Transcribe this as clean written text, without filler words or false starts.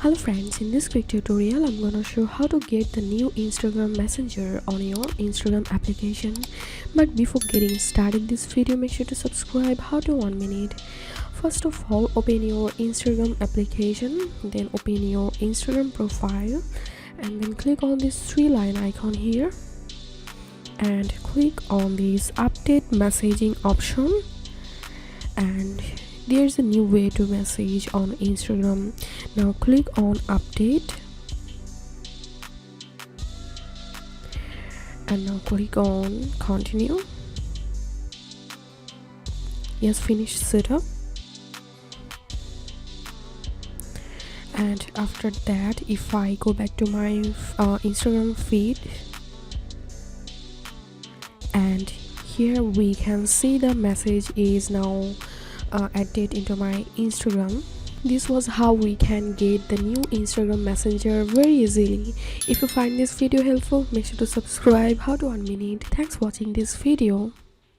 Hello friends, in this quick tutorial I'm gonna show how to get the new Instagram Messenger on your Instagram application. But before getting started this video, make sure to subscribe. How to 1 minute. First of all, open your Instagram application, then open your Instagram profile and then click on this 3-line icon here and click on this update messaging option, and there's a new way to message on Instagram. Now click on update and now click on continue. Yes, finish setup. And after that, if I go back to my Instagram feed, and here we can see the message is now added into my Instagram. This was how we can get the new Instagram Messenger very easily. If you find this video helpful, make sure to subscribe. How to 1 minute. Thanks for watching this video.